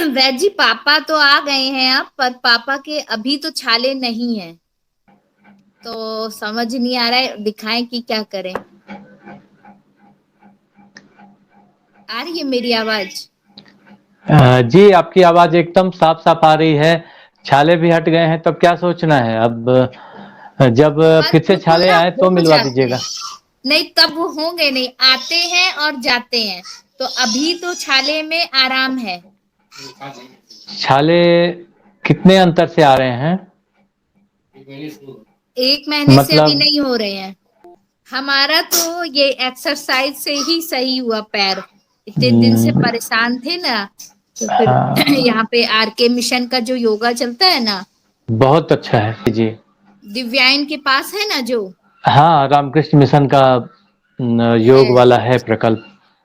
वैद जी, पापा तो आ गए हैं अब, पर पापा के अभी तो छाले नहीं है, तो समझ नहीं आ रहा है दिखाएं कि क्या करें। आ रही है मेरी आवाज? जी, आपकी आवाज एकदम साफ साफ आ रही है। छाले भी हट गए हैं, तब क्या सोचना है अब? जब पर फिर से वो छाले ना आए तो हो मिलवा जाते हैं। दीजिएगा। नहीं, तब वो होंगे नहीं, आते हैं और जाते हैं। तो अभी तो छाले में आराम है। छाले कितने अंतर से आ रहे हैं? 1 महीने से अभी मतलब नहीं हो रहे हैं। हमारा तो ये एक्सरसाइज से ही सही हुआ पैर। इतने दिन से हम्म, परेशान थे ना, तो फिर हाँ, यहाँ पे आरके मिशन का जो योगा चलता है ना, बहुत अच्छा है जी। दिव्यायन के पास है ना जो हाँ, रामकृष्ण मिशन का है। योग वाला है प्रकल्प।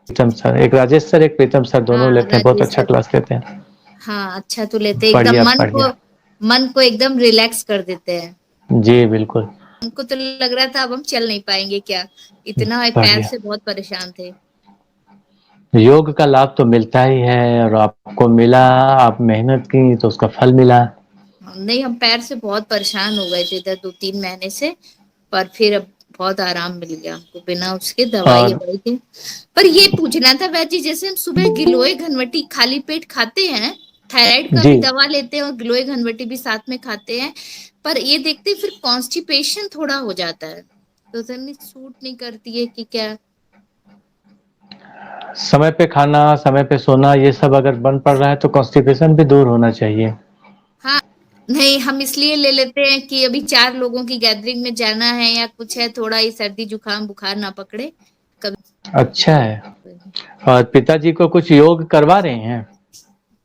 प्रीतम सर, एक राजेश सर, एक प्रीतम सर, दोनों हाँ, लेते हैं, बहुत राजेश अच्छा सर। क्लास लेते हैं। हाँ, अच्छा तो लेते हैं, एकदम बढ़िया मन को, बढ़िया। मन को एकदम रिलैक्स कर देते हैं। जी बिल्कुल। हमको तो लग रहा था अब हम चल नहीं पाएंगे क्या, इतना पैर बढ़िया। से बहुत परेशान थे। योग का लाभ तो मिलता ही है, और आपको मिला, आप मेहनत की तो उसका फल मिला। नहीं, हम पैर से बहुत परेशान हो गए थे इधर 2-3 महीने से, पर फिर अब बहुत आराम मिल गया हमको, बिना उसके दवाई और दवाई के। पर ये पूछना था वैद जी, जैसे हम सुबह गिलोय घनवटी खाली पेट खाते हैं, थायराइड का जी, भी दवा लेते हैं और गिलोय घनवटी भी साथ में खाते हैं, पर ये देखते हैं फिर कॉन्स्टिपेशन थोड़ा हो जाता है, तो सर नहीं सूट नहीं करती है कि क्या? समय पे खाना, समय पे सोना, ये सब अगर बंद पड़ रहा है तो कॉन्स्टिपेशन भी दूर होना चाहिए। हाँ, नहीं हम इसलिए ले लेते हैं कि अभी 4 लोगों की गैदरिंग में जाना है या कुछ है, थोड़ा ही सर्दी जुकाम बुखार ना पकड़े अच्छा है। कभी। और पिताजी को कुछ योग करवा रहे हैं?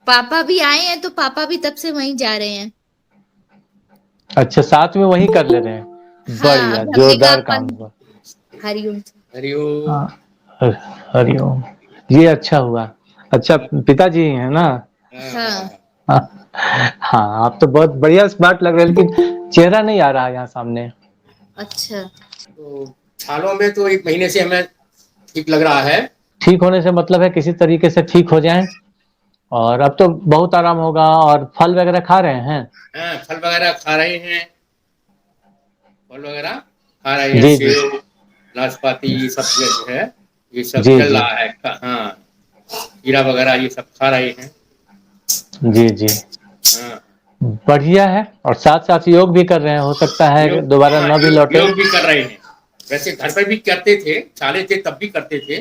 पापा भी आए हैं, तो पापा भी तब से वहीं जा रहे हैं। अच्छा, साथ में वही कर ले रहे हैं, हाँ, बढ़िया, अभी हमने कहा जोरदार काम अपन हुआ। हरिओम। हाँ, हरिओम। ये अच्छा हुआ। अच्छा, पिताजी है ना? हाँ। हाँ, हाँ, आप तो बहुत बढ़िया स्मार्ट लग रहे हैं, लेकिन चेहरा नहीं आ रहा यहाँ सामने। अच्छा। तो छालों में तो 1 महीने से हमें ठीक लग रहा है। ठीक होने से मतलब है किसी तरीके से ठीक हो जाएं, और अब तो बहुत आराम होगा। और फल वगैरह खा रहे हैं? हाँ, फल वगैरह खा रहे हैं, फल वगैरह खा रहे हैं, जी जी। सेब, नाशपाती, ये सब जो है, ये सब जी चल जी। रहा है। हाँ, खीरा वगैरह ये सब खा रहे हैं। जी जी। हाँ, बढ़िया है, और साथ साथ योग भी कर रहे हैं, हो सकता है योग, दोबारा हाँ, न भी लौटे। योग भी कर रहे हैं। वैसे घर पर भी करते थे, छाले थे तब भी करते थे,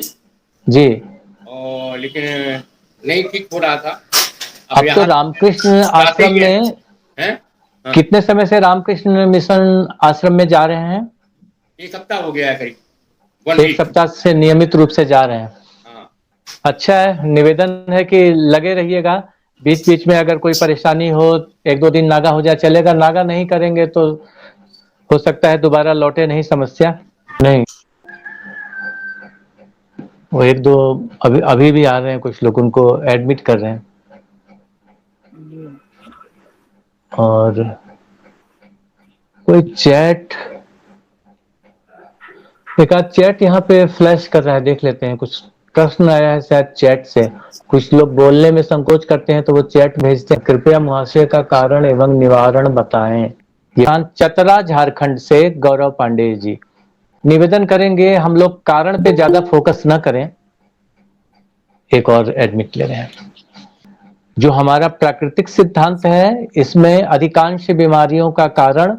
जी। और लेकिन नहीं ठीक हो रहा था। अब अब तो यहाँ रामकृष्ण जाते आश्रम ही में हैं। हाँ, कितने समय से रामकृष्ण मिशन आश्रम में जा रहे हैं? 1 हफ्ता हो गया है करीब, वन एक वीक सप्ताह से नियमित रूप से जा रहे हैं। हाँ, अच्छा है, निवेदन है कि लगे रहिएगा। बीच बीच में अगर कोई परेशानी हो, एक दो दिन नागा हो जाए चलेगा, नागा नहीं करेंगे तो हो सकता है दोबारा लौटे नहीं समस्या। नहीं, वो एक दो अभी अभी भी आ रहे हैं, कुछ लोग उनको एडमिट कर रहे हैं। और कोई चैट, एक आध चैट यहाँ पे फ्लैश कर रहा है, देख लेते हैं। कुछ प्रश्न आया है शायद चैट से। कुछ लोग बोलने में संकोच करते हैं तो वो चैट भेजते हैं, कृपया मुहासे का कारण एवं निवारण बताएं। यहाँ चतरा झारखंड से गौरव पांडे जी निवेदन करेंगे, हम लोग कारण पे ज्यादा फोकस न करें। एक और एडमिट ले रहे हैं। जो हमारा प्राकृतिक सिद्धांत है, इसमें अधिकांश बीमारियों का कारण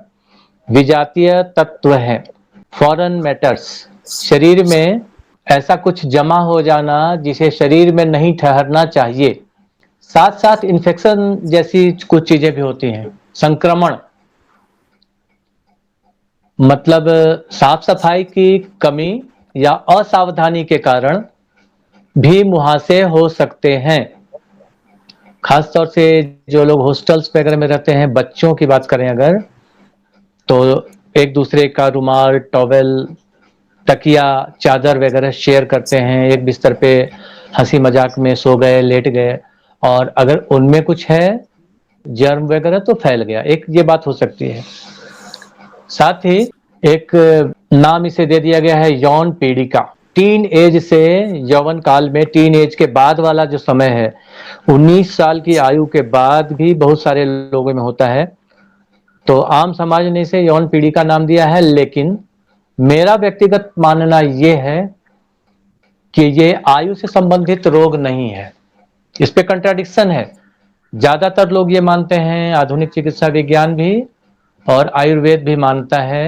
विजातीय तत्व है, फॉरेन मैटर्स। शरीर में ऐसा कुछ जमा हो जाना जिसे शरीर में नहीं ठहरना चाहिए। साथ साथ इन्फेक्शन जैसी कुछ चीजें भी होती हैं, संक्रमण। मतलब साफ सफाई की कमी या असावधानी के कारण भी मुहासे हो सकते हैं। खास तौर से जो लोग हॉस्टल्स वगैरह में रहते हैं, बच्चों की बात करें अगर, तो एक दूसरे का रुमाल, टॉवेल, तकिया, चादर वगैरह शेयर करते हैं, एक बिस्तर पे हंसी मजाक में सो गए, लेट गए, और अगर उनमें कुछ है जर्म वगैरह तो फैल गया, एक ये बात हो सकती है। साथ ही एक नाम इसे दे दिया गया है यौन पीड़िका, टीन एज से यौवन काल में, टीन एज के बाद वाला जो समय है, 19 साल की आयु के बाद भी बहुत सारे लोगों में होता है। तो आम समाज ने इसे यौन पीढ़ी का नाम दिया है, लेकिन मेरा व्यक्तिगत मानना यह है कि ये आयु से संबंधित रोग नहीं है। इस पे कंट्राडिक्शन है। ज्यादातर लोग ये मानते हैं, आधुनिक चिकित्सा विज्ञान भी और आयुर्वेद भी मानता है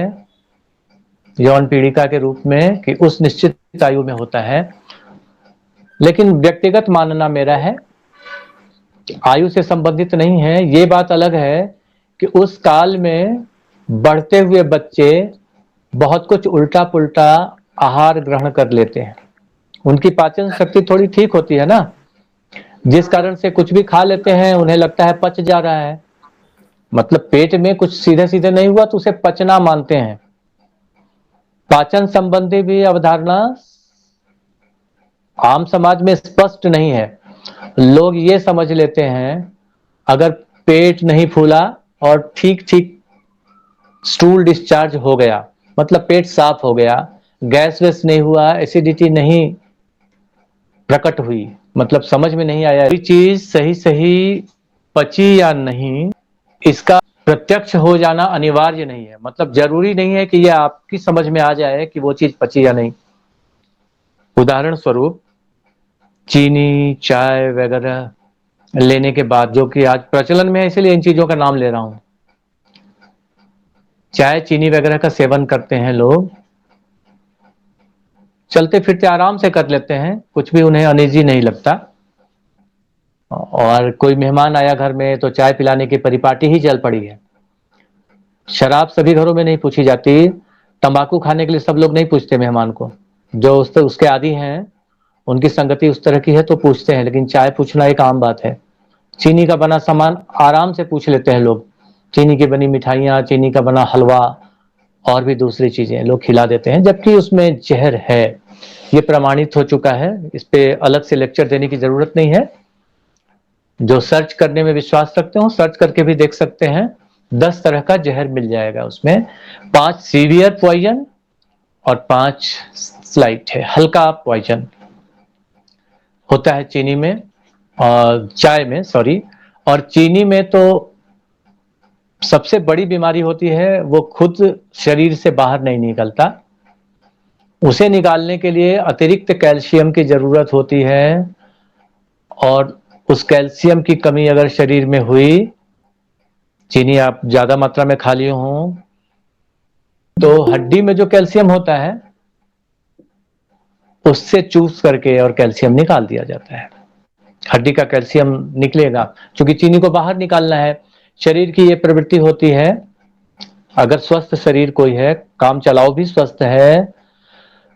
यौन पीड़िका के रूप में कि उस निश्चित आयु में होता है। लेकिन व्यक्तिगत मानना मेरा है आयु से संबंधित नहीं है। ये बात अलग है कि उस काल में बढ़ते हुए बच्चे बहुत कुछ उल्टा पुल्टा आहार ग्रहण कर लेते हैं, उनकी पाचन शक्ति थोड़ी ठीक होती है ना, जिस कारण से कुछ भी खा लेते हैं, उन्हें लगता है पच जा रहा है। मतलब पेट में कुछ सीधे सीधे नहीं हुआ तो उसे पचना मानते हैं। पाचन संबंधी भी अवधारणा आम समाज में स्पष्ट नहीं है। लोग ये समझ लेते हैं अगर पेट नहीं फूला और ठीक ठीक स्टूल डिस्चार्ज हो गया, मतलब पेट साफ हो गया, गैस वैस नहीं हुआ, एसिडिटी नहीं प्रकट हुई, मतलब समझ में नहीं आया कोई चीज सही सही पची या नहीं, इसका प्रत्यक्ष हो जाना अनिवार्य नहीं है। मतलब जरूरी नहीं है कि यह आपकी समझ में आ जाए कि वो चीज पची या नहीं। उदाहरण स्वरूप चीनी, चाय वगैरह लेने के बाद, जो कि आज प्रचलन में है इसलिए इन चीजों का नाम ले रहा हूं, चाय चीनी वगैरह का सेवन करते हैं लोग, चलते फिरते आराम से कर लेते हैं, कुछ भी उन्हें अनईजी नहीं लगता। और कोई मेहमान आया घर में तो चाय पिलाने की परिपाटी ही चल पड़ी है। शराब सभी घरों में नहीं पूछी जाती, तंबाकू खाने के लिए सब लोग नहीं पूछते मेहमान को, जो उसके आदी हैं, उनकी संगति उस तरह की है तो पूछते हैं, लेकिन चाय पूछना एक आम बात है। चीनी का बना सामान आराम से पूछ लेते हैं लोग, चीनी की बनी मिठाइयाँ, चीनी का बना हलवा और भी दूसरी चीजें लोग खिला देते हैं, जबकि उसमें जहर है। ये प्रमाणित हो चुका है, इस पे अलग से लेक्चर देने की जरूरत नहीं है। जो सर्च करने में विश्वास रखते हो सर्च करके भी देख सकते हैं। 10 तरह का जहर मिल जाएगा उसमें, 5 सीवियर पॉइजन और 5 स्लाइट है, हल्का पॉइजन होता है चीनी में और चाय में, सॉरी। और चीनी में तो सबसे बड़ी बीमारी होती है, वो खुद शरीर से बाहर नहीं निकलता, उसे निकालने के लिए अतिरिक्त कैल्शियम की जरूरत होती है। और उस कैल्शियम की कमी अगर शरीर में हुई, चीनी आप ज्यादा मात्रा में खा लिए हो, तो हड्डी में जो कैल्शियम होता है उससे चूस करके और कैल्शियम निकाल दिया जाता है। हड्डी का कैल्शियम निकलेगा, क्योंकि चीनी को बाहर निकालना है। शरीर की ये प्रवृत्ति होती है, अगर स्वस्थ शरीर कोई है, काम चलाओ भी स्वस्थ है,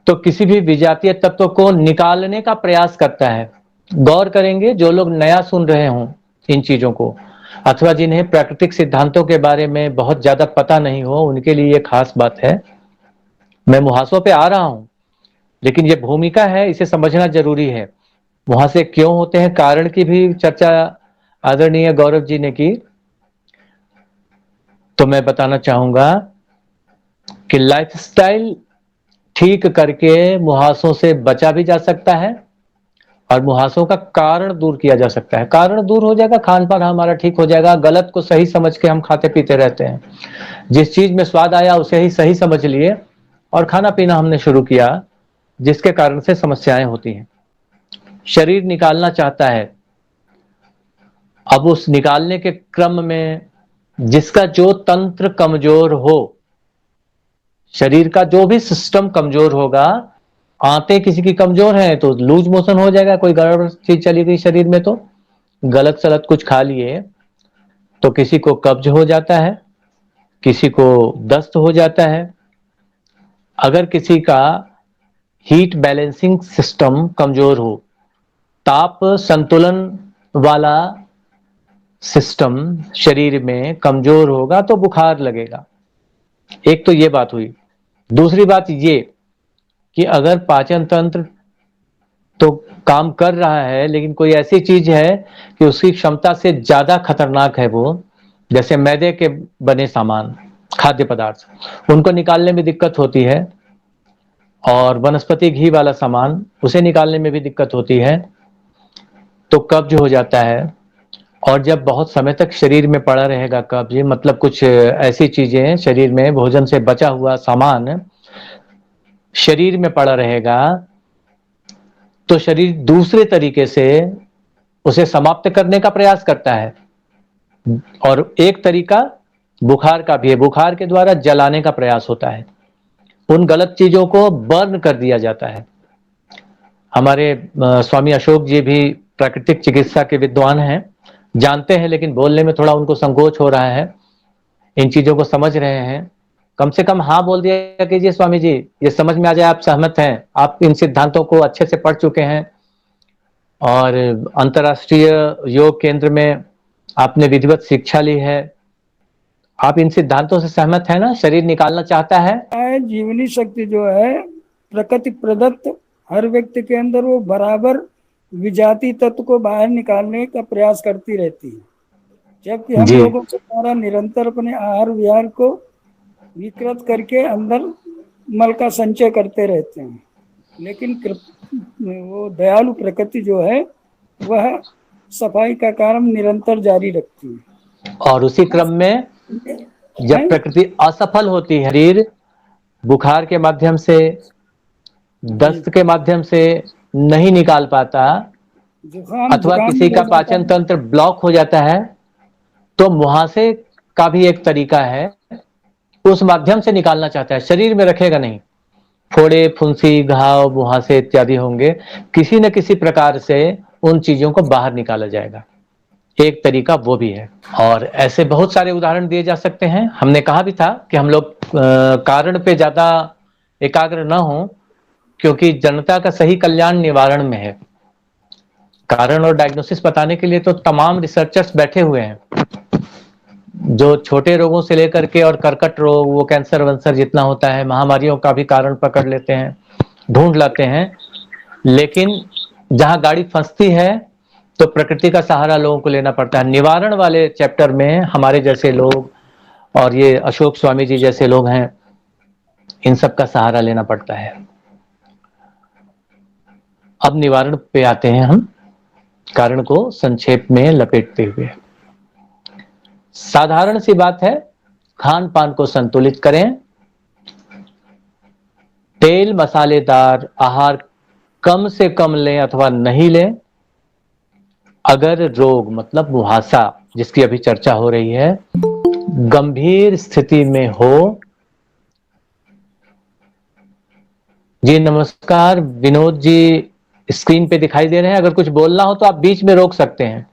तो किसी भी विजातीय तत्व को निकालने का प्रयास करता है। गौर करेंगे जो लोग नया सुन रहे हों इन चीजों को, अथवा जिन्हें प्राकृतिक सिद्धांतों के बारे में बहुत ज्यादा पता नहीं हो, उनके लिए ये खास बात है। मैं मुहासों पे आ रहा हूं, लेकिन ये भूमिका है, इसे समझना जरूरी है। वहां से क्यों होते हैं, कारण की भी चर्चा आदरणीय गौरव जी ने की, तो मैं बताना चाहूंगा कि लाइफस्टाइल ठीक करके मुहासों से बचा भी जा सकता है और मुहासों का कारण दूर किया जा सकता है। कारण दूर हो जाएगा, खान पान हमारा ठीक हो जाएगा। गलत को सही समझ के हम खाते पीते रहते हैं, जिस चीज में स्वाद आया उसे ही सही समझ लिए और खाना पीना हमने शुरू किया, जिसके कारण से समस्याएं होती हैं। शरीर निकालना चाहता है, अब उस निकालने के क्रम में जिसका जो तंत्र कमजोर हो, शरीर का जो भी सिस्टम कमजोर होगा, आंतें किसी की कमजोर हैं तो लूज मोशन हो जाएगा, कोई गड़बड़ चीज चली गई शरीर में, तो गलत सलत कुछ खा लिए तो किसी को कब्ज हो जाता है, किसी को दस्त हो जाता है। अगर किसी का हीट बैलेंसिंग सिस्टम कमजोर हो, ताप संतुलन वाला सिस्टम शरीर में कमजोर होगा तो बुखार लगेगा। एक तो ये बात हुई। दूसरी बात ये कि अगर पाचन तंत्र तो काम कर रहा है, लेकिन कोई ऐसी चीज है कि उसकी क्षमता से ज्यादा खतरनाक है, वो जैसे मैदे के बने सामान, खाद्य पदार्थ, उनको निकालने में दिक्कत होती है और वनस्पति घी वाला सामान उसे निकालने में भी दिक्कत होती है, तो कब्ज हो जाता है। और जब बहुत समय तक शरीर में पड़ा रहेगा कब्ज, मतलब कुछ ऐसी चीजें शरीर में, भोजन से बचा हुआ सामान शरीर में पड़ा रहेगा, तो शरीर दूसरे तरीके से उसे समाप्त करने का प्रयास करता है। और एक तरीका बुखार का भी है, बुखार के द्वारा जलाने का प्रयास होता है, उन गलत चीजों को बर्न कर दिया जाता है। हमारे स्वामी अशोक जी भी प्राकृतिक चिकित्सा के विद्वान हैं, जानते हैं, लेकिन बोलने में थोड़ा उनको संकोच हो रहा है, इन चीजों को समझ रहे हैं। कम से कम हाँ बोल दिया कीजिए स्वामी जी, ये समझ में आ जाए आप सहमत हैं, आप इन सिद्धांतों को अच्छे से पढ़ चुके हैं और अंतर्राष्ट्रीय योग केंद्र में आपने विधिवत शिक्षा ली है, आप इन सिद्धांतों से सहमत है ना? शरीर निकालना चाहता है, जीवनी शक्ति जो है प्रकृति प्रदत्त, हर व्यक्ति के अंदर वो बराबर विजाति तत्व को बाहर निकालने का प्रयास करती रहती है, जबकि हम लोगों के द्वारा निरंतर अपने आहार विहार को विकृत करके अंदर मल का संचय करते रहते हैं। लेकिन वो दयालु प्रकृति जो है वह सफाई का काम निरंतर जारी रखती है। और उसी क्रम में जब प्रकृति असफल होती है, शरीर बुखार के माध्यम से, दस्त के माध्यम से नहीं निकाल पाता, अथवा किसी का पाचन तंत्र ब्लॉक हो जाता है, तो मुहासे का भी एक तरीका है, उस माध्यम से निकालना चाहता है, शरीर में रखेगा नहीं। फोड़े, फुंसी, घाव, मुहासे इत्यादि होंगे, किसी न किसी प्रकार से उन चीजों को बाहर निकाला जाएगा, एक तरीका वो भी है। और ऐसे बहुत सारे उदाहरण दिए जा सकते हैं। हमने कहा भी था कि हम लोग कारण पे ज्यादा एकाग्र न हो, क्योंकि जनता का सही कल्याण निवारण में है। कारण और डायग्नोसिस बताने के लिए तो तमाम रिसर्चर्स बैठे हुए हैं, जो छोटे रोगों से लेकर के और कर्कट रोग, वो कैंसर वंसर जितना होता है, महामारियों का भी कारण पकड़ लेते हैं, ढूंढ लाते हैं। लेकिन जहां गाड़ी फंसती है तो प्रकृति का सहारा लोगों को लेना पड़ता है। निवारण वाले चैप्टर में हमारे जैसे लोग और ये अशोक स्वामी जी जैसे लोग हैं, इन सब का सहारा लेना पड़ता है। अब निवारण पे आते हैं हम, कारण को संक्षेप में लपेटते हुए। साधारण सी बात है, खान पान को संतुलित करें, तेल मसालेदार आहार कम से कम लें अथवा नहीं लें। अगर रोग मतलब मुहासा, जिसकी अभी चर्चा हो रही है, गंभीर स्थिति में हो। जी नमस्कार, विनोद जी स्क्रीन पे दिखाई दे रहे हैं। अगर कुछ बोलना हो तो आप बीच में रोक सकते हैं,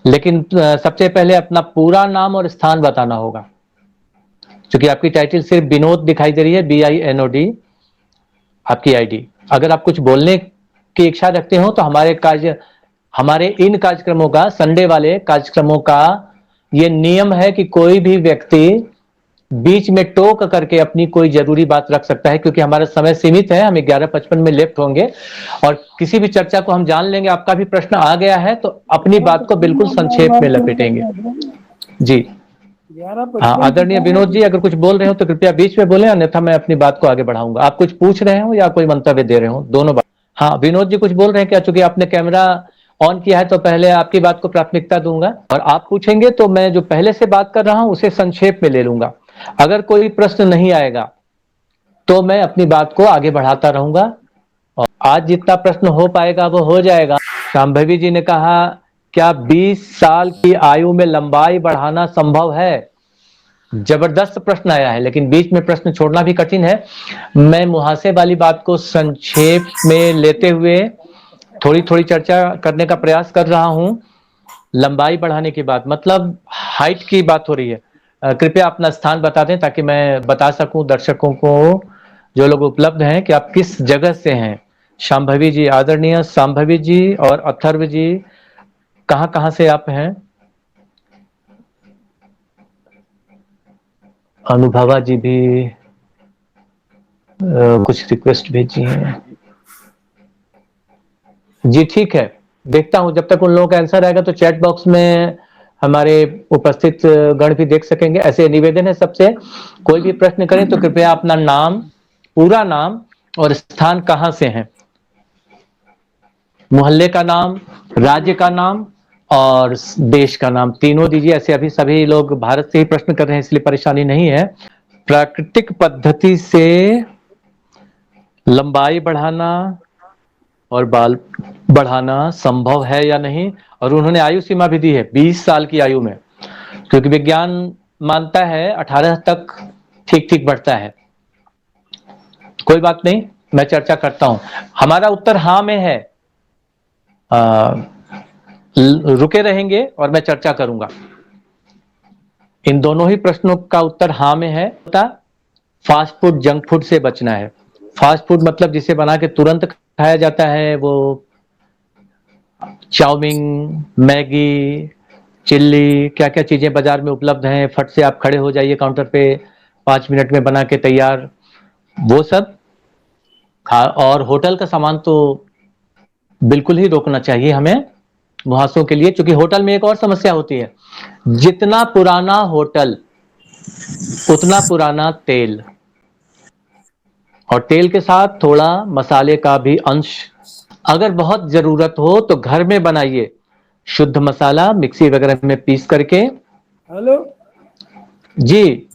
लेकिन सबसे पहले अपना पूरा नाम और स्थान बताना होगा, क्योंकि आपकी टाइटल सिर्फ विनोद दिखाई दे रही है, BINOD आपकी आईडी। अगर आप कुछ बोलने की इच्छा रखते हो तो हमारे इन कार्यक्रमों का, संडे वाले कार्यक्रमों का ये नियम है कि कोई भी व्यक्ति बीच में टोक करके अपनी कोई जरूरी बात रख सकता है, क्योंकि हमारा समय सीमित है, हम 11:55 में लेफ्ट होंगे और किसी भी चर्चा को हम जान लेंगे। आपका भी प्रश्न आ गया है तो अपनी बात को बिल्कुल संक्षेप में लपेटेंगे। जी हाँ, आदरणीय विनोद जी, अगर कुछ बोल रहे हो तो कृपया बीच में बोलें, अन्यथा मैं अपनी बात को आगे बढ़ाऊंगा। आप कुछ पूछ रहे हो या कोई मंतव्य दे रहे हो, दोनों बात। हाँ विनोद जी कुछ बोल रहे हैं क्या? चूंकि आपने कैमरा ऑन किया है तो पहले आपकी बात को प्राथमिकता दूंगा, और आप पूछेंगे तो मैं जो पहले से बात कर रहा हूं उसे संक्षेप में ले लूंगा। अगर कोई प्रश्न नहीं आएगा तो मैं अपनी बात को आगे बढ़ाता रहूंगा, और आज जितना प्रश्न हो पाएगा वो हो जाएगा। शांभवी जी ने कहा, क्या 20 साल की आयु में लंबाई बढ़ाना संभव है? जबरदस्त प्रश्न आया है, लेकिन बीच में प्रश्न छोड़ना भी कठिन है। मैं मुहासे वाली बात को संक्षेप में लेते हुए थोड़ी थोड़ी चर्चा करने का प्रयास कर रहा हूं। लंबाई बढ़ाने की बात, मतलब हाइट की बात हो रही है। कृपया अपना स्थान बता दें ताकि मैं बता सकूं दर्शकों को, जो लोग उपलब्ध हैं, कि आप किस जगह से हैं। शांभवी जी, आदरणीय शांभवी जी और अथर्व जी, कहां से आप हैं? अनुभवा जी भी कुछ रिक्वेस्ट भेजी हैं। जी ठीक है, देखता हूं, जब तक उन लोगों का आंसर आएगा तो चैट बॉक्स में हमारे उपस्थित गण भी देख सकेंगे। ऐसे निवेदन है सबसे, कोई भी प्रश्न करें तो कृपया अपना नाम, पूरा नाम और स्थान कहां से हैं, मोहल्ले का नाम, राज्य का नाम और देश का नाम, तीनों दीजिए। ऐसे अभी सभी लोग भारत से ही प्रश्न कर रहे हैं, इसलिए परेशानी नहीं है। प्राकृतिक पद्धति से लंबाई बढ़ाना और बाल बढ़ाना संभव है या नहीं, और उन्होंने आयु सीमा भी दी है 20 साल की आयु में, क्योंकि विज्ञान मानता है 18 तक ठीक ठीक बढ़ता है। कोई बात नहीं, मैं चर्चा करता हूं। हमारा उत्तर हाँ में है। रुके रहेंगे और मैं चर्चा करूंगा। इन दोनों ही प्रश्नों का उत्तर हाँ में है। फास्ट फूड, जंक फूड से बचना है। फास्ट फूड मतलब जिसे बना के तुरंत खाया जाता है, वो चाउमीन, मैगी, चिल्ली, क्या क्या चीजें बाजार में उपलब्ध हैं, फट से आप खड़े हो जाइए काउंटर पे, 5 मिनट में बना के तैयार, वो सब और होटल का सामान तो बिल्कुल ही रोकना चाहिए हमें मुहासों के लिए। क्योंकि होटल में एक और समस्या होती है, जितना पुराना होटल उतना पुराना तेल, और तेल के साथ थोड़ा मसाले का भी अंश। अगर बहुत जरूरत हो तो घर में बनाइए, शुद्ध मसाला मिक्सी वगैरह में पीस करके। हेलो जी,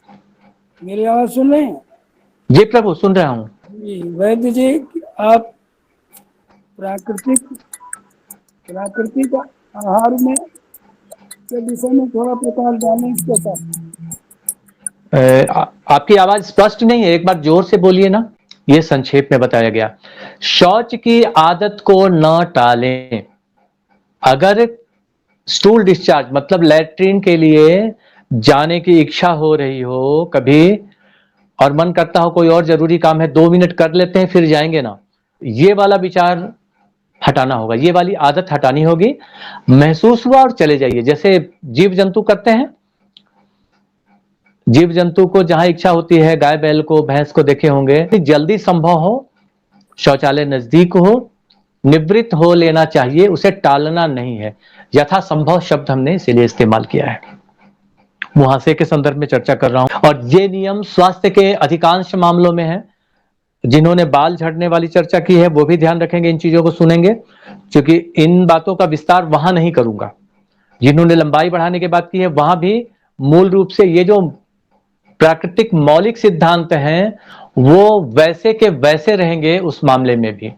मेरी आवाज सुन रहे हैं? जी प्रभु, सुन रहा हूं। जी वैद्य जी, आप प्राकृतिक आहार में के विषय में थोड़ा प्रकाश डालें इसके साथ। आपकी आवाज स्पष्ट नहीं है, एक बार जोर से बोलिए ना। ये संक्षेप में बताया गया। शौच की आदत को न टालें। अगर स्टूल डिस्चार्ज मतलब लैट्रिन के लिए जाने की इच्छा हो रही हो कभी, और मन करता हो कोई और जरूरी काम है, 2 मिनट कर लेते हैं फिर जाएंगे ना, ये वाला विचार हटाना होगा, ये वाली आदत हटानी होगी। महसूस हुआ और चले जाइए, जैसे जीव जंतु करते हैं। जीव जंतु को जहां इच्छा होती है, गाय बैल को, भैंस को देखे होंगे, जल्दी संभव हो, शौचालय नजदीक हो, निवृत्त हो लेना चाहिए, उसे टालना नहीं है। यथासंभव शब्द हमने इसीलिए इस्तेमाल किया है। मुहासे के संदर्भ में चर्चा कर रहा हूं, और ये नियम स्वास्थ्य के अधिकांश मामलों में है। जिन्होंने बाल झड़ने वाली चर्चा की है वो भी ध्यान रखेंगे, इन चीजों को सुनेंगे, क्योंकि इन बातों का विस्तार वहां नहीं करूंगा। जिन्होंने लंबाई बढ़ाने की बात की है वहां भी मूल रूप से ये जो प्राकृतिक मौलिक सिद्धांत हैं वो वैसे के वैसे रहेंगे उस मामले में भी।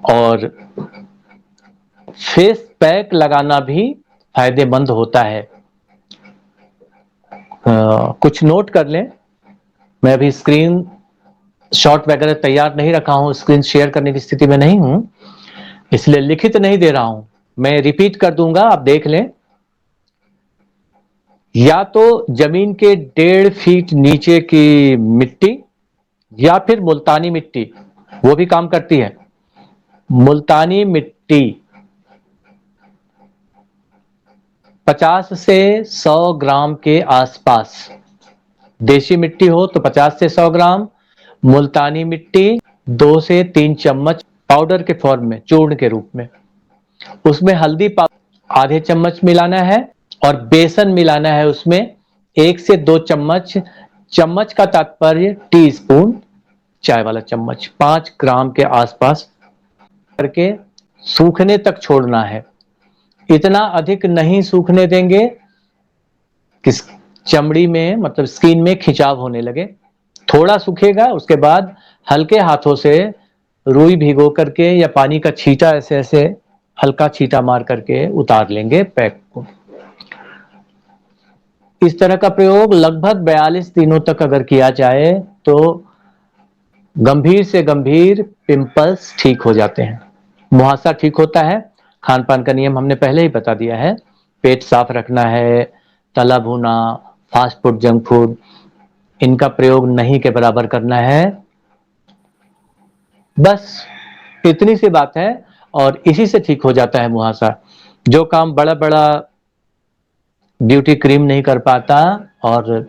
और फेस पैक लगाना भी फायदेमंद होता है। कुछ नोट कर लें। मैं अभी स्क्रीन शॉट वगैरह तैयार नहीं रखा हूं, स्क्रीन शेयर करने की स्थिति में नहीं हूं, इसलिए लिखित नहीं दे रहा हूं। मैं रिपीट कर दूंगा, आप देख लें। या तो जमीन के 1.5 फीट नीचे की मिट्टी या फिर मुल्तानी मिट्टी, वो भी काम करती है। मुल्तानी मिट्टी 50 से 100 ग्राम के आसपास, देशी मिट्टी हो तो 50 से 100 ग्राम, मुल्तानी मिट्टी 2 से 3 चम्मच पाउडर के फॉर्म में, चूर्ण के रूप में। उसमें हल्दी पाउडर आधे चम्मच मिलाना है और बेसन मिलाना है उसमें 1 से 2 चम्मच। चम्मच का तात्पर्य टीस्पून, चाय वाला चम्मच, 5 ग्राम के आसपास करके सूखने तक छोड़ना है। इतना अधिक नहीं सूखने देंगे कि चमड़ी में मतलब स्किन में खिंचाव होने लगे। थोड़ा सूखेगा, उसके बाद हल्के हाथों से रुई भिगो करके या पानी का छींटा ऐसे ऐसे हल्का छींटा मार करके उतार लेंगे पैक को। इस तरह का प्रयोग लगभग 42 दिनों तक अगर किया जाए तो गंभीर से गंभीर पिंपल्स ठीक हो जाते हैं, मुहासा ठीक होता है। खान पान का नियम हमने पहले ही बता दिया है। पेट साफ रखना है, तला भुना, फास्ट फूड, जंक फूड, इनका प्रयोग नहीं के बराबर करना है। बस इतनी सी बात है और इसी से ठीक हो जाता है मुहासा। जो काम बड़ा बड़ा ब्यूटी क्रीम नहीं कर पाता और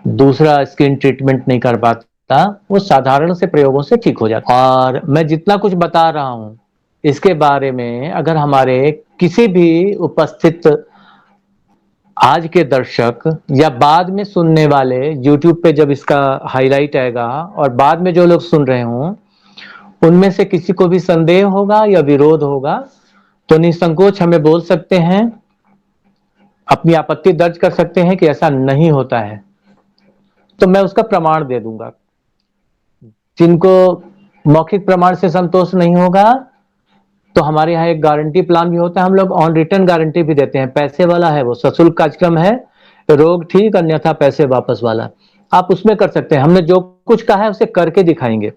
दूसरा स्किन ट्रीटमेंट नहीं कर पाता, वो साधारण से प्रयोगों से ठीक हो जाता। और मैं जितना कुछ बता रहा हूं इसके बारे में अगर हमारे किसी भी उपस्थित आज के दर्शक या बाद में सुनने वाले, YouTube पे जब इसका हाईलाइट आएगा और बाद में जो लोग सुन रहे हों, उनमें से किसी को भी संदेह होगा या विरोध होगा तो निसंकोच हमें बोल सकते हैं, अपनी आपत्ति दर्ज कर सकते हैं कि ऐसा नहीं होता है, तो मैं उसका प्रमाण दे दूंगा। जिनको मौखिक प्रमाण से संतोष नहीं होगा तो हमारे यहाँ एक गारंटी प्लान भी होता है, हम लोग ऑन रिटर्न गारंटी भी देते हैं। पैसे वाला है, वो सशुल्क कार्यक्रम है, रोग ठीक अन्यथा पैसे वापस वाला, आप उसमें कर सकते हैं। हमने जो कुछ कहा है उसे करके दिखाएंगे।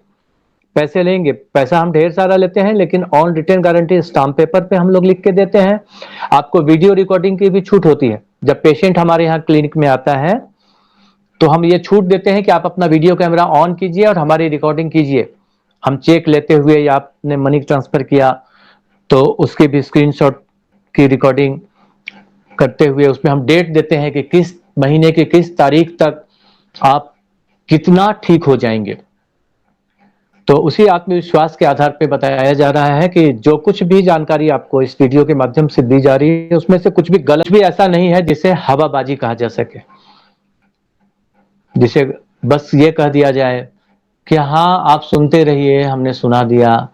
पैसे लेंगे, पैसा हम ढेर सारा लेते हैं, लेकिन on return guarantee stamp paper पे हम लोग लिख के देते हैं। आपको वीडियो रिकॉर्डिंग की भी छूट होती है। जब पेशेंट हमारे यहाँ क्लिनिक में आता है तो हम ये छूट देते हैं कि आप अपना वीडियो कैमरा ऑन कीजिए और हमारी रिकॉर्डिंग कीजिए। हम चेक लेते हुए या आपने मनी ट्रांसफर किया तो उसके भी स्क्रीनशॉट की रिकॉर्डिंग करते हुए उसमें हम डेट देते हैं कि किस महीने की किस तारीख तक आप कितना ठीक हो जाएंगे। तो उसी आत्मविश्वास के आधार पर बताया जा रहा है कि जो कुछ भी जानकारी आपको इस वीडियो के माध्यम से दी जा रही है उसमें से कुछ भी गलत भी ऐसा नहीं है जिसे हवाबाजी कहा जा सके, जिसे बस ये कह दिया जाए कि हाँ आप सुनते रहिए, हमने सुना दिया,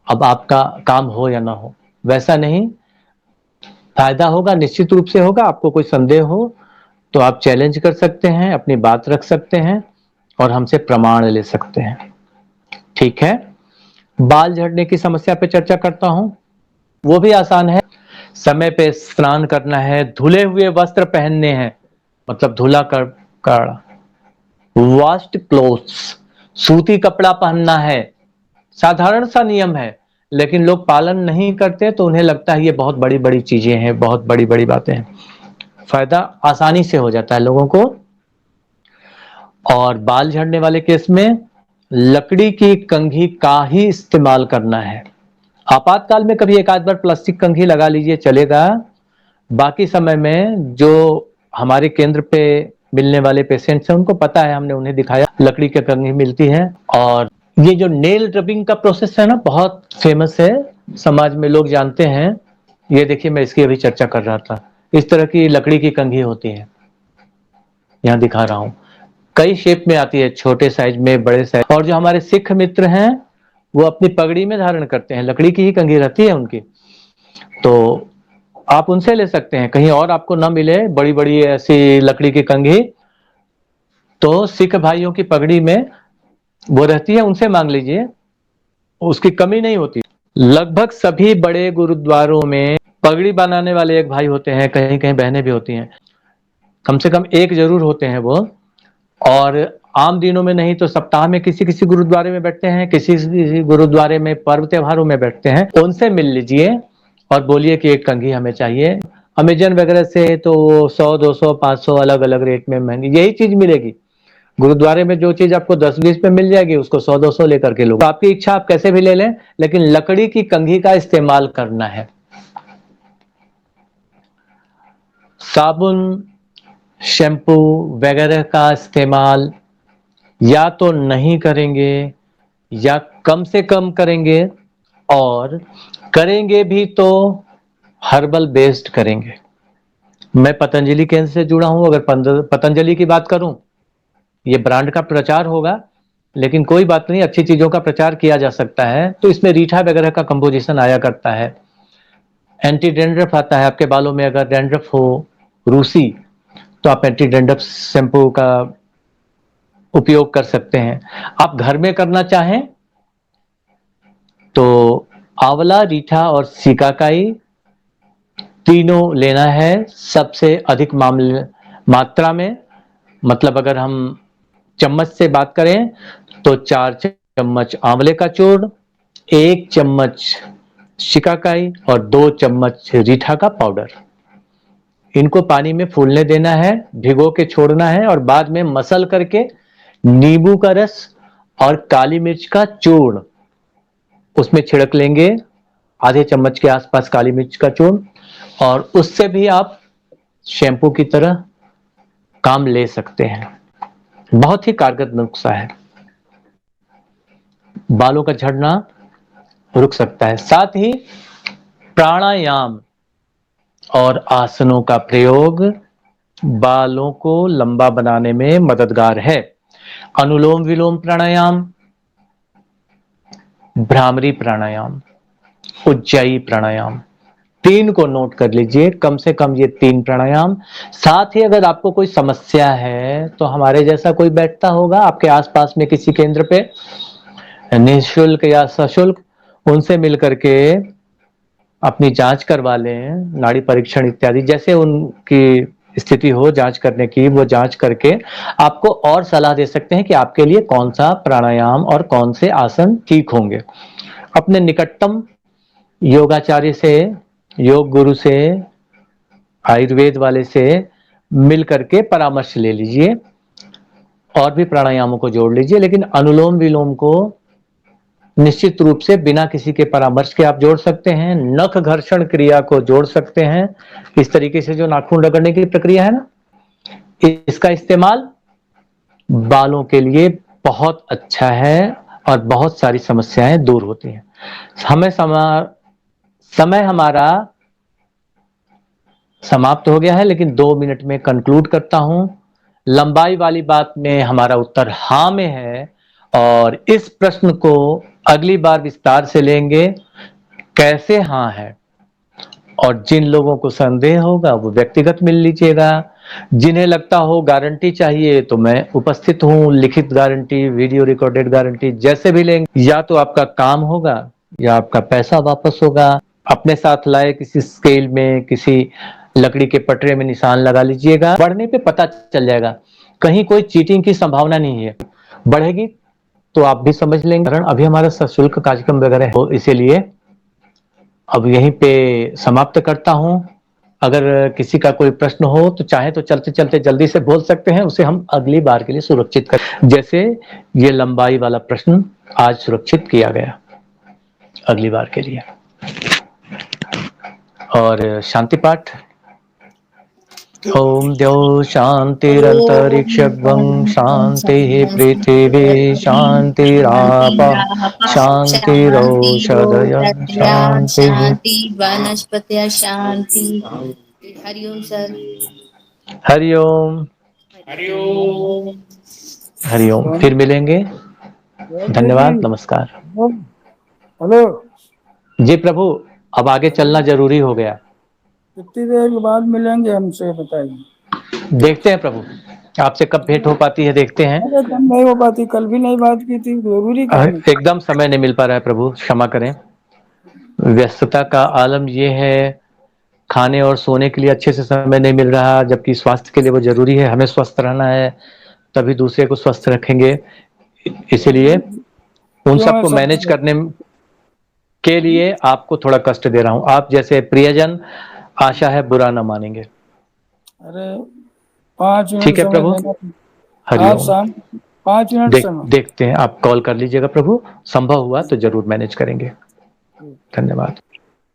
अब आपका काम हो या ना हो। वैसा नहीं, फायदा होगा, निश्चित रूप से होगा। आपको कोई संदेह हो तो आप चैलेंज कर सकते हैं, अपनी बात रख सकते हैं और हमसे प्रमाण ले सकते हैं। ठीक है, बाल झड़ने की समस्या पे चर्चा करता हूं। वो भी आसान है। समय पे स्नान करना है, धुले हुए वस्त्र पहनने हैं, मतलब धुला कर वॉश्ड क्लोथ्स, सूती कपड़ा पहनना है। साधारण सा नियम है, लेकिन लोग पालन नहीं करते तो उन्हें लगता है ये बहुत बड़ी बड़ी चीजें हैं, बहुत बड़ी बड़ी बातें हैं। फायदा आसानी से हो जाता है लोगों को। और बाल झड़ने वाले केस में लकड़ी की कंघी का ही इस्तेमाल करना है। आपातकाल में कभी एक आध बार प्लास्टिक कंघी लगा लीजिए, चलेगा। बाकी समय में जो हमारे केंद्र पे मिलने वाले पेशेंट्स हैं उनको पता है, हमने उन्हें दिखाया, लकड़ी की कंघी मिलती है। और ये जो नेल रबिंग का प्रोसेस है ना, बहुत फेमस है, समाज में लोग जानते हैं। ये देखिए, मैं इसकी अभी चर्चा कर रहा था। इस तरह की लकड़ी की कंघी होती है, यहाँ दिखा रहा हूं। कई शेप में आती है, छोटे साइज में, बड़े साइज। और जो हमारे सिख मित्र हैं वो अपनी पगड़ी में धारण करते हैं, लकड़ी की ही कंघी रहती है उनकी, तो आप उनसे ले सकते हैं। कहीं और आपको ना मिले बड़ी बड़ी ऐसी लकड़ी की कंघी, तो सिख भाइयों की पगड़ी में वो रहती है, उनसे मांग लीजिए, उसकी कमी नहीं होती। लगभग सभी बड़े गुरुद्वारों में पगड़ी बनाने वाले एक भाई होते हैं, कहीं कहीं बहनें भी होती हैं, कम से कम एक जरूर होते हैं वो। और आम दिनों में नहीं तो सप्ताह में किसी किसी गुरुद्वारे में बैठते हैं, किसी किसी गुरुद्वारे में पर्व त्योहारों में बैठते हैं। उनसे मिल लीजिए और बोलिए कि एक कंघी हमें चाहिए। अमेजन वगैरह से तो 100, 200, 500 अलग अलग रेट में महंगी यही चीज मिलेगी। गुरुद्वारे में जो चीज आपको 10-20 में मिल जाएगी, उसको 100-200 लेकर के लो। तो आपकी इच्छा, आप कैसे भी ले लें, लेकिन लकड़ी की कंघी का इस्तेमाल करना है। साबुन, शैम्पू वगैरह का इस्तेमाल या तो नहीं करेंगे या कम से कम करेंगे, और करेंगे भी तो हर्बल बेस्ड करेंगे। मैं पतंजलि केंद्र से जुड़ा हूं, अगर पतंजलि की बात करूं, ये ब्रांड का प्रचार होगा, लेकिन कोई बात नहीं, अच्छी चीजों का प्रचार किया जा सकता है। तो इसमें रीठा वगैरह का कंपोजिशन आया करता है। एंटी डेंड्रफ आता है, आपके बालों में अगर डेंड्रफ हो, रूसी, तो आप एंटी डेंड्रफ शैम्पू का उपयोग कर सकते हैं। आप घर में करना चाहें तो आंवला, रीठा और सिकाकाई तीनों लेना है सबसे अधिक मात्रा में। मतलब अगर हम चम्मच से बात करें तो 4 चम्मच आंवले का चूर्ण, 1 चम्मच शिकाकाई और 2 चम्मच रीठा का पाउडर। इनको पानी में फूलने देना है, भिगो के छोड़ना है, और बाद में मसल करके नींबू का रस और काली मिर्च का चूर्ण उसमें छिड़क लेंगे, आधे चम्मच के आसपास काली मिर्च का चूर्ण, और उससे भी आप शैम्पू की तरह काम ले सकते हैं। बहुत ही कारगर नुस्खा है, बालों का झड़ना रुक सकता है। साथ ही प्राणायाम और आसनों का प्रयोग बालों को लंबा बनाने में मददगार है। अनुलोम विलोम प्राणायाम, भ्रामरी प्राणायाम, उज्जाई प्राणायाम, 3 को नोट कर लीजिए, कम से कम ये 3 प्राणायाम। साथ ही अगर आपको कोई समस्या है तो हमारे जैसा कोई बैठता होगा आपके आसपास में किसी केंद्र पे, निःशुल्क या सशुल्क, उनसे मिलकर के अपनी जांच करवा लें, नाड़ी परीक्षण इत्यादि, जैसे उनकी स्थिति हो जांच करने की, वो जांच करके आपको और सलाह दे सकते हैं कि आपके लिए कौन सा प्राणायाम और कौन से आसन ठीक होंगे। अपने निकटतम योगाचार्य से, योग गुरु से, आयुर्वेद वाले से मिल करके परामर्श ले लीजिए और भी प्राणायामों को जोड़ लीजिए, लेकिन अनुलोम विलोम को निश्चित रूप से बिना किसी के परामर्श के आप जोड़ सकते हैं। नख घर्षण क्रिया को जोड़ सकते हैं, इस तरीके से जो नाखून रगड़ने की प्रक्रिया है ना, इसका इस्तेमाल बालों के लिए बहुत अच्छा है और बहुत सारी समस्याएं दूर होती हैं। समय हमारा समाप्त हो गया है, लेकिन 2 मिनट में कंक्लूड करता हूं। लंबाई वाली बात में हमारा उत्तर हाँ में है, और इस प्रश्न को अगली बार विस्तार से लेंगे, कैसे हाँ है। और जिन लोगों को संदेह होगा वो व्यक्तिगत मिल लीजिएगा, जिन्हें लगता हो गारंटी चाहिए तो मैं उपस्थित हूं, लिखित गारंटी, वीडियो रिकॉर्डेड गारंटी, जैसे भी लेंगे। या तो आपका काम होगा या आपका पैसा वापस होगा। अपने साथ लाए किसी स्केल में, किसी लकड़ी के पटरे में निशान लगा लीजिएगा, बढ़ने पे पता चल जाएगा। कहीं कोई चीटिंग की संभावना नहीं है, बढ़ेगी तो आप भी समझ लेंगे। कारण अभी हमारा सशुल्क कार्यक्रम वगैरह हो, इसीलिए अब यहीं पे समाप्त करता हूं। अगर किसी का कोई प्रश्न हो तो चाहे तो चलते चलते जल्दी से बोल सकते हैं, उसे हम अगली बार के लिए सुरक्षित करें। जैसे ये लंबाई वाला प्रश्न आज सुरक्षित किया गया अगली बार के लिए। और शांति पाठ। ओम द्यौ शांतिरंतरिक्षं शांति पृथिवी शांतिरापः शांतिरौषधयः शांति। वनस्पति शांति। हरिओम सर। हरिओम हरिओम। हरिओम। फिर मिलेंगे। धन्यवाद, नमस्कार। हेलो जी प्रभु, अब आगे चलना जरूरी हो गया। कितनी देर के बाद मिलेंगे हमसे बताइए। देखते हैं प्रभु, आपसे कब भेंट हो पाती है, देखते हैं। अरे कल नहीं हो पाती, कल भी नहीं बात की थी, जरूरी काम है। एकदम समय नहीं मिल पा रहा है प्रभु, क्षमा करें। व्यस्तता का आलम ये है, खाने और सोने के लिए अच्छे से समय नहीं मिल रहा, जबकि स्वास्थ्य के लिए वो जरूरी है। हमें स्वस्थ रहना है, तभी दूसरे को स्वस्थ रखेंगे। इसीलिए उन सबको मैनेज करने के लिए आपको थोड़ा कष्ट दे रहा हूं। आप जैसे प्रियजन, आशा है बुरा ना मानेंगे। अरे 5 मिनट ठीक है समय प्रभु। देना। आज हरिओम। शाम 5 मिनट समय। देखते हैं, आप कॉल कर लीजिएगा प्रभु, संभव हुआ तो जरूर मैनेज करेंगे। धन्यवाद।